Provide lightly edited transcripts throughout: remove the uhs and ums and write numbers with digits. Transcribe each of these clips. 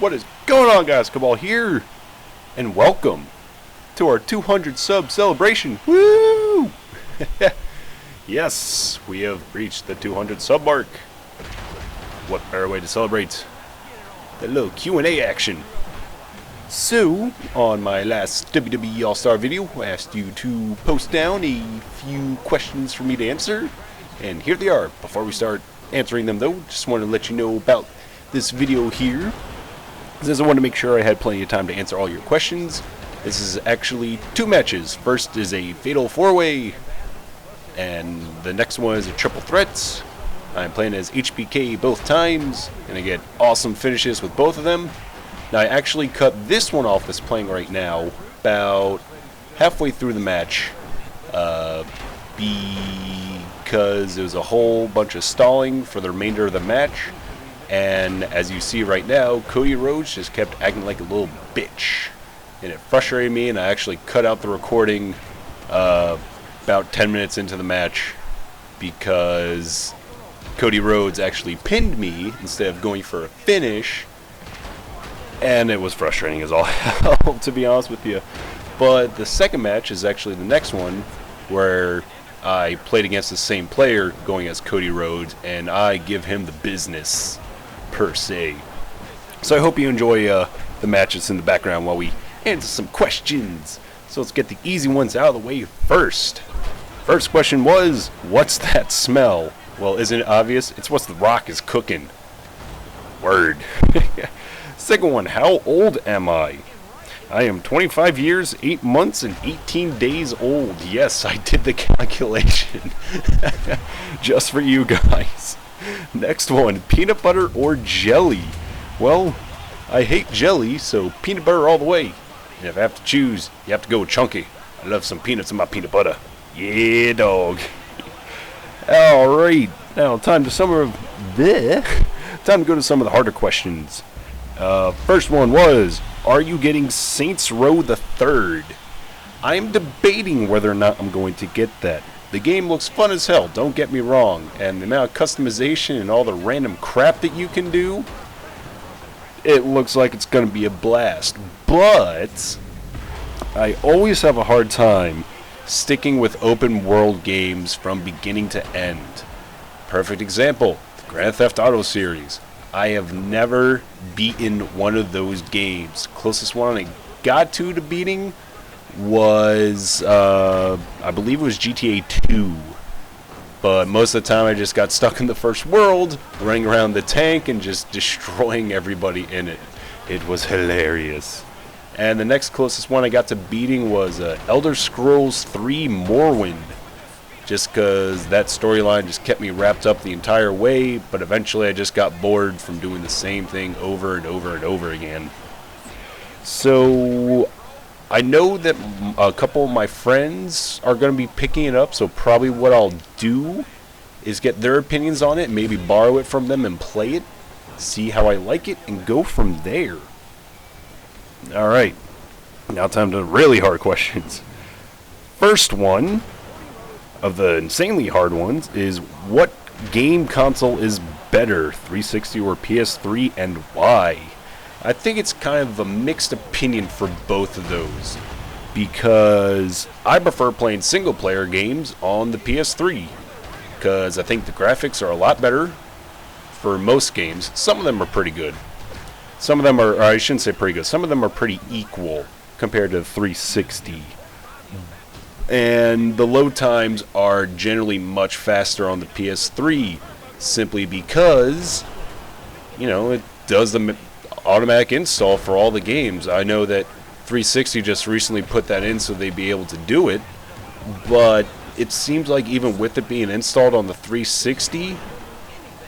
What is going on, guys? Cabol here, and welcome to our 200 sub celebration. Woo! Yes, we have reached the 200 sub mark. What better way to celebrate the little Q&A action? So, on my last WWE All-Star video, I asked you to post down a few questions for me to answer, and here they are. Before we start answering them, though, just want to let you know about this video here, because I want to make sure I had plenty of time to answer all your questions. This is actually two matches. First is a fatal four-way, and the next one is a triple threat. I'm playing as HBK both times, and I get awesome finishes with both of them. Now, I actually cut this one off that's playing right now about halfway through the match because it was a whole bunch of stalling for the remainder of the match. And as you see right now, Cody Rhodes just kept acting like a little bitch. And it frustrated me, and I actually cut out the recording about 10 minutes into the match because Cody Rhodes actually pinned me instead of going for a finish. And it was frustrating as all hell, to be honest with you. But the second match is actually the next one, where I played against the same player, going as Cody Rhodes, and I give him the business, per se. So I hope you enjoy the matches in the background while we answer some questions. So let's get the easy ones out of the way first. First question was, what's that smell? Well, isn't it obvious? It's what The Rock is cooking. Word. Second one, how old am I? I am 25 years, 8 months, and 18 days old. Yes, I did the calculation. Just for you guys. Next one, peanut butter or jelly? Well, I hate jelly, so peanut butter all the way. And if I have to choose, you have to go with chunky. I love some peanuts in my peanut butter. Yeah, dog. Alright, now time to go to some of the harder questions. First one was, are you getting Saints Row the Third? I'm debating whether or not I'm going to get that. The game looks fun as hell, don't get me wrong, and the amount of customization and all the random crap that you can do, it looks like it's going to be a blast. But I always have a hard time sticking with open world games from beginning to end. Perfect example, the Grand Theft Auto series. I have never beaten one of those games. Closest one I got to beating was, I believe it was GTA 2. But most of the time I just got stuck in the first world, running around the tank and just destroying everybody in it. It was hilarious. And the next closest one I got to beating was Elder Scrolls 3 Morrowind. Just because that storyline just kept me wrapped up the entire way, but eventually I just got bored from doing the same thing over and over and over again. So I know that a couple of my friends are going to be picking it up, so probably what I'll do is get their opinions on it, maybe borrow it from them and play it, see how I like it, and go from there. Alright, now time to really hard questions. First one of the insanely hard ones is, what game console is better, 360 or PS3, and why? I think it's kind of a mixed opinion for both of those, because I prefer playing single player games on the PS3, because I think the graphics are a lot better for most games. Some of them are pretty good. Some of them are, or I shouldn't say pretty good, some of them are pretty equal compared to 360. And the load times are generally much faster on the PS3, simply because, you know, it does the automatic install for all the games. I know that 360 just recently put that in so they'd be able to do it, but it seems like even with it being installed on the 360,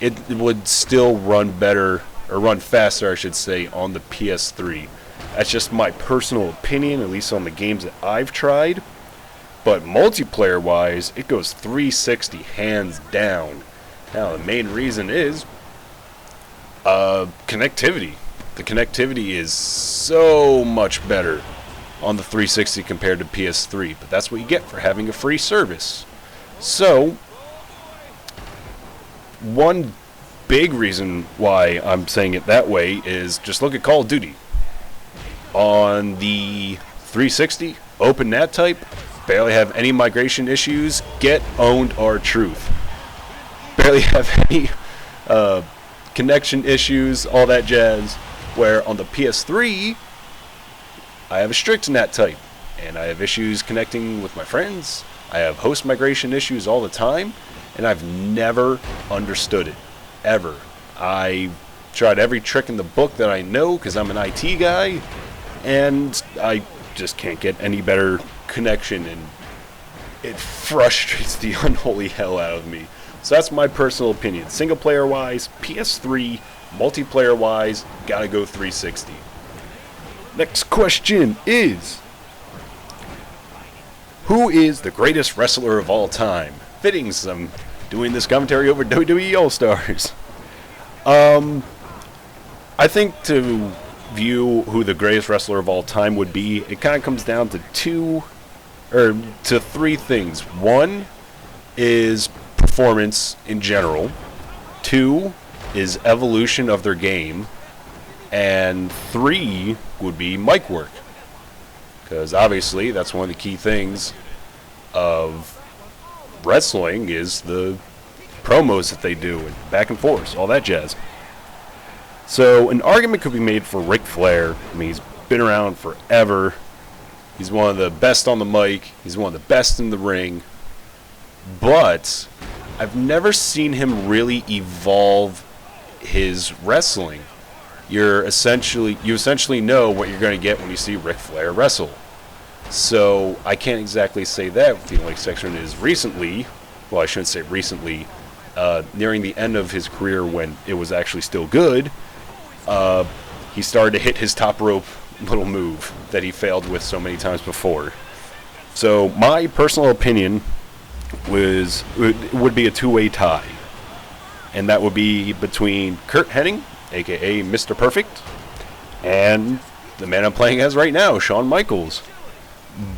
it would still run better, or run faster, I should say, on the PS3. That's just my personal opinion, at least on the games that I've tried. But multiplayer-wise, it goes 360 hands down. Now, the main reason is connectivity. The connectivity is so much better on the 360 compared to PS3, but that's what you get for having a free service. So, one big reason why I'm saying it that way is just look at Call of Duty. On the 360, open NAT type, barely have any migration issues. Get owned R-Truth. Barely have any connection issues, all that jazz. Where on the PS3, I have a strict NAT type, and I have issues connecting with my friends. I have host migration issues all the time, and I've never understood it, ever. I tried every trick in the book that I know because I'm an IT guy, and I just can't get any better connection, and it frustrates the unholy hell out of me. So that's my personal opinion. Single player wise, PS3, multiplayer wise, gotta go 360. Next question is, who is the greatest wrestler of all time? Fitting some doing this commentary over WWE All-Stars. I think to view who the greatest wrestler of all time would be, it kind of comes down to three things. One is performance in general. Two is evolution of their game. And three would be mic work. Because obviously that's one of the key things of wrestling is the promos that they do and back and forth, all that jazz. So an argument could be made for Ric Flair. I mean, he's been around forever. He's one of the best on the mic. He's one of the best in the ring. But I've never seen him really evolve his wrestling. You essentially know what you're going to get when you see Ric Flair wrestle. So I can't exactly say that. The only exception is recently, well, I shouldn't say recently, nearing the end of his career when it was actually still good, he started to hit his top rope little move that he failed with so many times before. So my personal opinion would be a two-way tie. And that would be between Curt Hennig, a.k.a. Mr. Perfect, and the man I'm playing as right now, Shawn Michaels.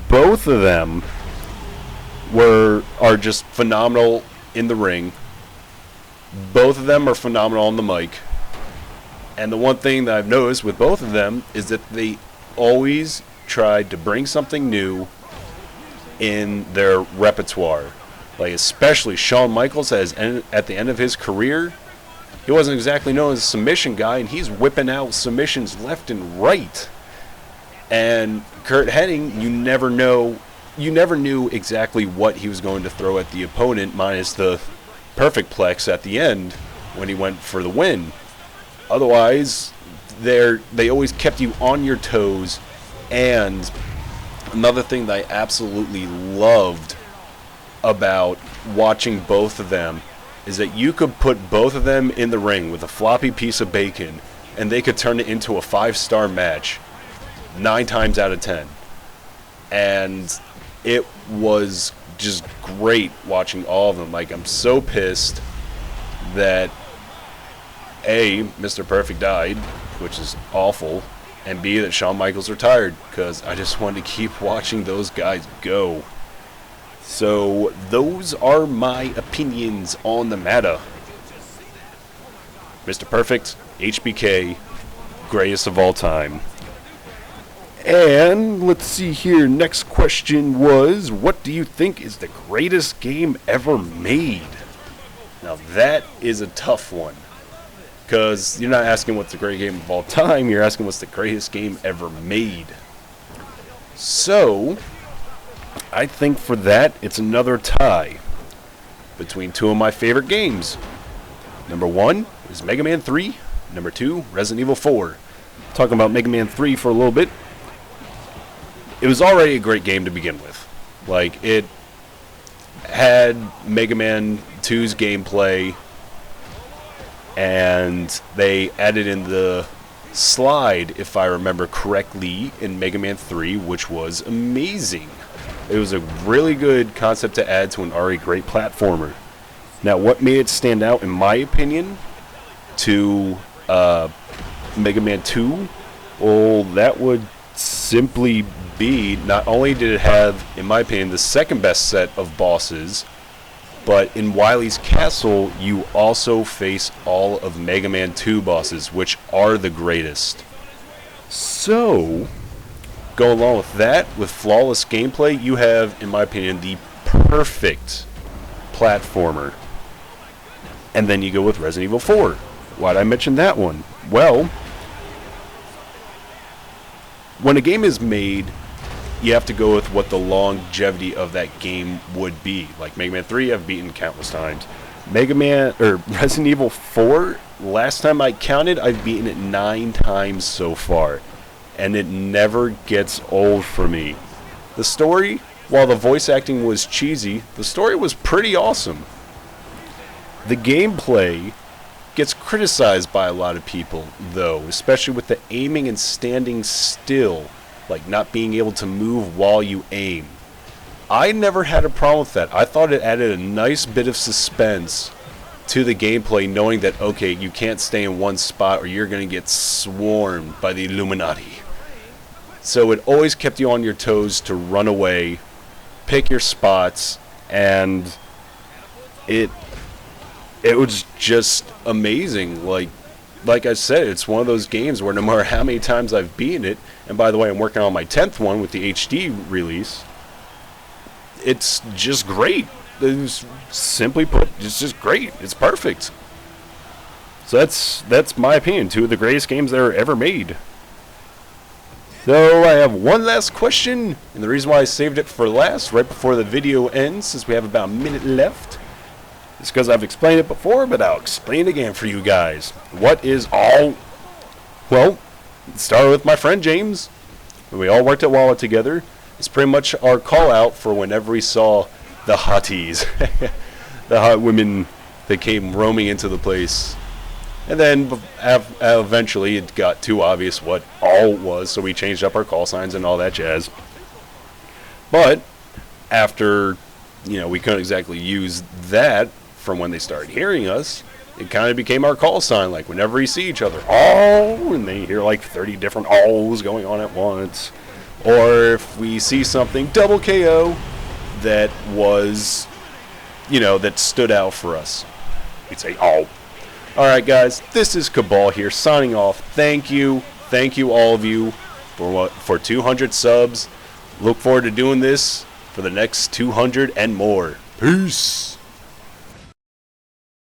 Both of them are just phenomenal in the ring. Both of them are phenomenal on the mic. And the one thing that I've noticed with both of them is that they always tried to bring something new in their repertoire. Like especially Shawn Michaels at the end of his career, he wasn't exactly known as a submission guy, and he's whipping out submissions left and right. And Curt Hennig, you never knew exactly what he was going to throw at the opponent, minus the perfect plex at the end when he went for the win. Otherwise, they always kept you on your toes. And another thing that I absolutely loved about watching both of them is that you could put both of them in the ring with a floppy piece of bacon and they could turn it into a 5-star match 9 times out of 10. And it was just great watching all of them. Like, I'm so pissed that A, Mr. Perfect died, which is awful, and B, that Shawn Michaels retired, because I just wanted to keep watching those guys go. So those are my opinions on the matter. Mr. Perfect, HBK, greatest of all time. And let's see here, next question was, what do you think is the greatest game ever made? Now that is a tough one, because you're not asking what's the greatest game of all time, you're asking what's the greatest game ever made. So I think for that, it's another tie between two of my favorite games. Number 1 is Mega Man 3. Number 2, Resident Evil 4. Talking about Mega Man 3 for a little bit. It was already a great game to begin with. Like, it had Mega Man 2's gameplay, and they added in the slide, if I remember correctly, in Mega Man 3, which was amazing. It was a really good concept to add to an already great platformer. Now, what made it stand out, in my opinion, to Mega Man 2? Well, that would simply be, not only did it have, in my opinion, the second best set of bosses, But in Wily's Castle, you also face all of Mega Man 2 bosses, which are the greatest. So, go along with that, with flawless gameplay, you have, in my opinion, the perfect platformer. And then you go with Resident Evil 4. Why'd I mention that one? Well, when a game is made, you have to go with what the longevity of that game would be. Like Mega Man 3, I've beaten countless times. Resident Evil 4, last time I counted, I've beaten it 9 times so far. And it never gets old for me. The story, while the voice acting was cheesy, the story was pretty awesome. The gameplay gets criticized by a lot of people, though, especially with the aiming and standing still, like not being able to move while you aim. I never had a problem with that. I thought it added a nice bit of suspense to the gameplay, knowing that, okay, you can't stay in one spot or you're going to get swarmed by the Illuminati. So it always kept you on your toes to run away, pick your spots, and it was just amazing. Like I said, it's one of those games where no matter how many times I've beaten it, and by the way, I'm working on my 10th one with the HD release, it's just great. It's simply put, it's just great. It's perfect. So that's my opinion. 2 of the greatest games that are ever made. So I have one last question, and the reason why I saved it for last, right before the video ends, since we have about a minute left, is because I've explained it before, but I'll explain it again for you guys. What is all? Well, it started with my friend James. We all worked at Wallet together. It's pretty much our call out for whenever we saw the hotties, the hot women that came roaming into the place. And then eventually it got too obvious what all was, so we changed up our call signs and all that jazz. But after, we couldn't exactly use that from when they started hearing us, it kind of became our call sign. Like whenever we see each other, oh, and they hear like 30 different ohs going on at once. Or if we see something, double KO, that was, that stood out for us, we'd say, oh. Alright guys, this is Cabol here, signing off. Thank you all of you for 200 subs. Look forward to doing this for the next 200 and more. Peace!